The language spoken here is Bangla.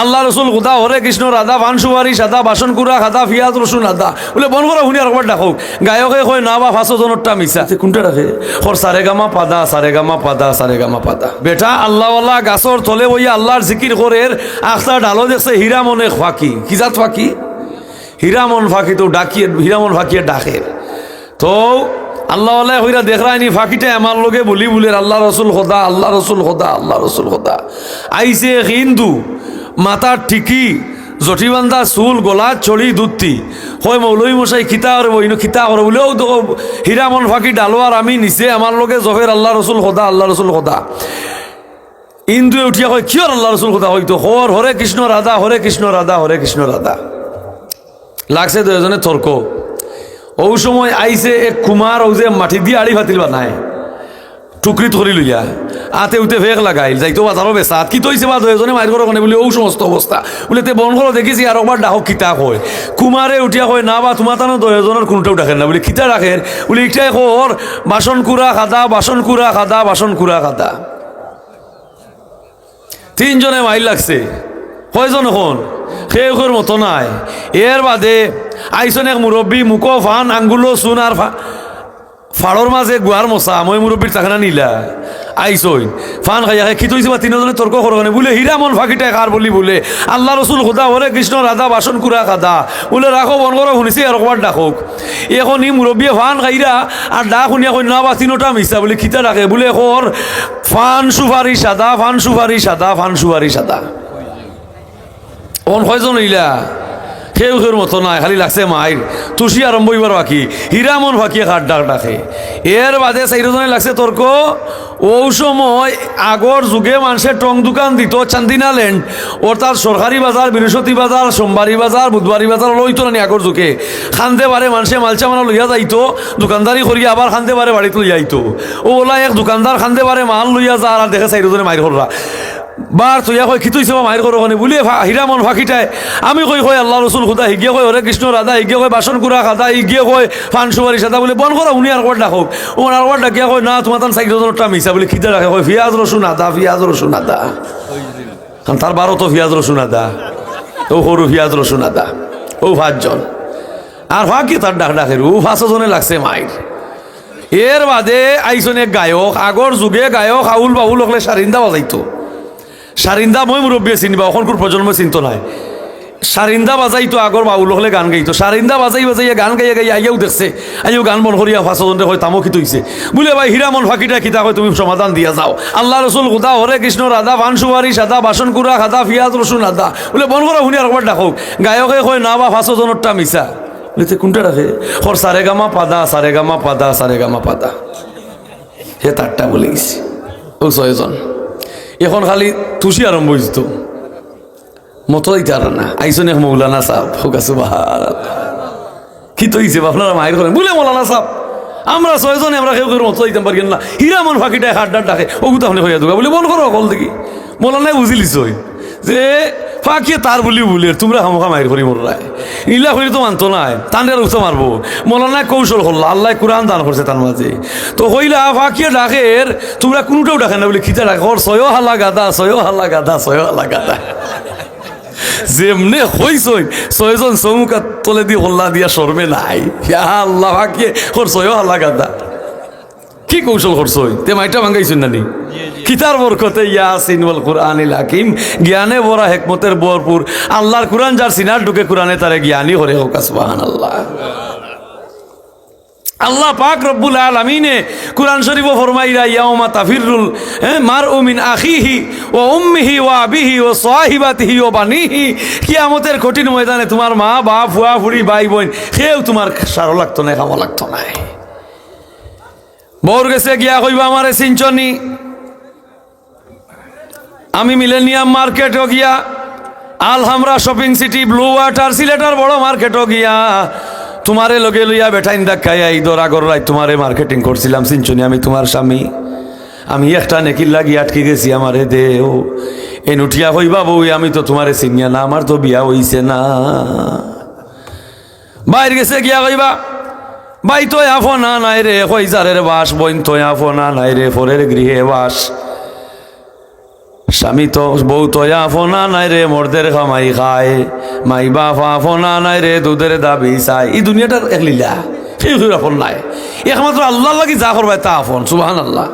আল্লাহ রসুল খুদা হরে কৃষ্ণ রাধা পান সুপারি সাদা বাসন কুড়া খাদা পিঁয়াজ রসুন আদা বলে বন করা শুনি আর একবার ডাকক গায়কে কয় না বা 500 জনেরটা মিশা কোনটা রাখে খর সারে গামা পাদা সারে গামা পাদা সারে গামা পাদা বেটা আল্লাহওয়ালা গাছর তলে বইয়া আল্লাহর জিকির করের আখতা ডালো দেখছে হীরামনে ফাঁকি কি জাত ফাঁকি হীরামন ফাঁকি তো ডাকিয়ে হীরামন ফাঁকিয়ে ডাকের তো আল্লাহ হইরা দেখরাইনি ফাঁকিটা আমার লোকে বলি বলের আল্লাহ রসুল খোদা আল্লাহ রসুল খোদা আল্লাহ রসুল খোদা আইসে হিন্দু মাথার ঠিকি জটিবান্ধা চুল গলা চড়ি দুধতি হয় মৌলভী মশাই খিতা করে বইনো খিতা করে বলেও তো হীরামন ফাঁকি ডালোয়ার আমি নিচে আমার লোকে জফের আল্লাহ রসুল খোদা আল্লাহ রসুল খোদা ইন্দুয়ে উঠিয়া হয় কিয়র আল্লাহ রসুল খোদা হয়তো হর হরে কৃষ্ণ রাধা হরে কৃষ্ণ রাধা হরে কৃষ্ণ রাধা লাগছে দুজনে তর্ক ও সময় আইসে এক কুমার ও যে মাটি দিয়ে আড়ি ভাতিল বানায় টুকরি ধরি লইয়া আতে উঠে ভেক লাগাইল যাইতো বাজারও বেচা কি তৈছে বা দুজনে মাইর করো বলে ও সমস্ত অবস্থা বলে তে বন করো দেখেছি আর একবার ডাহক খিতা হয় কুমারে উঠিয়া হয় না বা তোমার তানো দুজনের কোনটাও ডাকেন না বলে খিতা রাখেন বলে ইটাই কর বাসন কুড়া খাদা বাসন কুড়া খাদা বাসন কুড়া খাদা তিনজনে মাইল লাগছে কয়জন এখন সেউর মতো নাই এর বাদে আইসন এক মুরব্বী মুখো ফান আঙ্গুলো চুন আর ফাড়র মাঝে গুয়ার মশা মই মুরব্বীর তাখানা নিলা আইসই ফান খাইয়া কি তৈছে বা তিনজনে তর্ক করনে বলে হীরামন ফাঁকিটা কার বলি বলে আল্লাহ রসুল খোদা হরে কৃষ্ণ রাধা বাসন কুড়া খাদা বলে রাখো বন করো শুনিছি আর একবার ডাকক এখন ই মুরব্বী ফান খাইরা আর ডাক শুনিয়া কই না বা তিনোটা মিশা বলে খিতা ডাকে বলে কর ফান সুপারি সাদা ফান সুপারি সাদা ফান সুপারি সাদা অন কয়জন হইলা সেউর মতো নাই খালি লাগছে মাইর তুষি আরম্ভ হইবার বাকি হীরামন ফাঁকিয়ে খাট ডাক ডাকে এর বাদে চাইরজনে লাগছে তর্ক ও সময় আগর যুগে মানুষের টং দোকান দিত চান্দিনা ল্যান্ড অর্থাৎ সরকারি বাজার বৃহস্পতি বাজার সোমবারী বাজার বুধবারী বাজার লইতো না আগর যুগে খানতে পারে মানুষে মালচা মানা লইয়া যাইতো দোকানদারি করিয়া আবার খানতে পারে বাড়িতে লইয়া আইতো ও ওলা এক দোকানদার খানতে পারে মাল লইয়া যা আর দেখে চাইরজনে মাইর কররা বার তুইয়া কই খিতুইছে মাইর করো মানে বলে হীরামন ফাঁকিটায় আমি কই কই আল্লাহ রসুল খুদা হিগে কই হরে কৃষ্ণ রাধা হিগে কই বাসন কুড়া খাদা হিগে কই ফান সুপারি সাদা বলে বন করো উনি আর একবার ডাকক ওর আর একবার ডাকিয়া কই না তোমার তার চাইজনটা মিশা বলে খিদে রাখে কই পিঁয়াজ রসুন আদা পিঁয়াজ রসুন আদা তার 12 তো পিঁয়াজ রসুন আদা ও সরু পিঁয়াজ রসুন আদা ও 5 জন আর ফাঁকি তার ডাক ডাকের ও 5 জনে লাগছে মাইর এর বাদে আইসন এক গায়ক আগর যুগে গায়ক আউল বাউল হলে সারিন্দা বাজাইতো সারিন্দা মই মুরব্বী চিনিবা অখনকুর প্রজন্ম চিন্ত নাই সারিন্দা বাজাইতো আগর বাউল হলে গান গাইতো সারিন্দা বাজাই বাজাইয়া গান গাইয়া গাইয়া আইয়াও দেখছে আইও গান বন করিয়া 5 জনে হয় তামো খিত হইছে বলে ভাই হীরামন ফাঁকিটা খিতা হয় তুমি সমাধান দিয়া যাও আল্লাহ রসুল খুদা হরে কৃষ্ণ রাধা পান সুপারি সাদা বাসন কুড়া খাদা পিঁয়াজ রসুন আদা বলে বন করা শুনি আর একবার ডাকক গায়কে কয় না বা 5 জনেরটা মিশা বলে কোনটা রাখে খর সারে গামা পাদা সারে গামা পাদা সারে গামা পাদা হে তারটা বলে গেছি ও 6 জন এখন খালি তুষি আরম্ভ হইত মতো দিতে না আইসন এক মৌলানা সাহেব হোক আছে কি তো হইছে আপনারা মায়ের করেন বলে মৌলানা সাহেব আমরা 6 জনে আমরা কেউ মতো দিতে পারি না হীরামন ফাঁকিটায় হাট ডাক ডাকে ও গুতা হইয়া দুগা বলে বল করো কল দেখি মৌলানাই বুঝিলিস যে ফাঁকিয়ে তার বলি বলি তোমরা হামখা মায়ের করি মোরায় ইলা করি তো মানতো নাই তানের উঠতে মারবো মৌলানায় কৌশল করলো আল্লাহ কোরআন দান করছে তার মাঝে তো হইলা ফাঁকিয়ে ডাকের তোমরা কোনোটাও ডাকে না বলে খিচা ডাকে ওর 6 হালা গাদা 6 হালা গাদা 6 হালা গাদা যেমনে হইছই 6 জন চৌমুকা তলে দিয়ে হল্লা দিয়া সরবে নাই আল্লাহ ফাঁকিয়ে ওর 6 হালা গাদা কি কৌশল করছই তে মাইটা ভাঙ্গাইছুন নানি কিতার বরকতে ইয়াসিন ওয়াল কুরআনিল হাকিম জ্ঞানে ভরা হিকমতের ভরপুর আল্লাহর কুরআন যার সিনার ঢুকে কুরআনে তারে জ্ঞানী করে হোক সুবহানাল্লাহ আল্লাহ পাক রব্বুল আলামিনে কুরআন শরীফে ফরমাইরা ইয়াউমা তাফিরুল মারউ মিন আখিহি ওয়া উম্মিহি ওয়া আবিহি ওয়া সাহিবাতিহি ওয়া বানিহি কিয়ামতের কঠিন ময়দানে তোমার মা বাপ ফুয়া ফুড়ি ভাই বোন কেউ তোমার সারো লাগতো না কামো লাগতো না বউর গেছে গিয়া কইবা আমারে সিনচনি আমি মিলেনিয়াম মার্কেটও গিয়া আলহামরা শপিং সিটি ব্লু ওয়াটার সিলেটার বড় মার্কেটও গিয়া তোমারে লগে লইয়া বেঠাইন দেখাই এই দরাগর রাই তোমারে মার্কেটিং করছিলাম সিনচনি আমি তোমার স্বামী আমি একটা নেকির লাগি আটকে গেছি আমারে দেও এন উঠিয়া হইবা বউ আমি তো তোমারে চিনিয়া না আমার তো বিয়া হইছে না বাইরে গেছে গিয়া কইবা ভাই তো আফনা নাই রে কইজারের বাস বইন তো আফনা নাই রে ফরের গৃহে বাস স্বামী তো বউ তো আফনা নাই রে মর্দের খামাই খায়, মাই বাপ আফনা নাই রে দুধের দাবি চাই। এই দুনিয়াটার এক লীলা, সেই আপন নাই, একমাত্র আল্লাহ লাগি যা করবাই তা আপন। সুবহানাল্লাহ।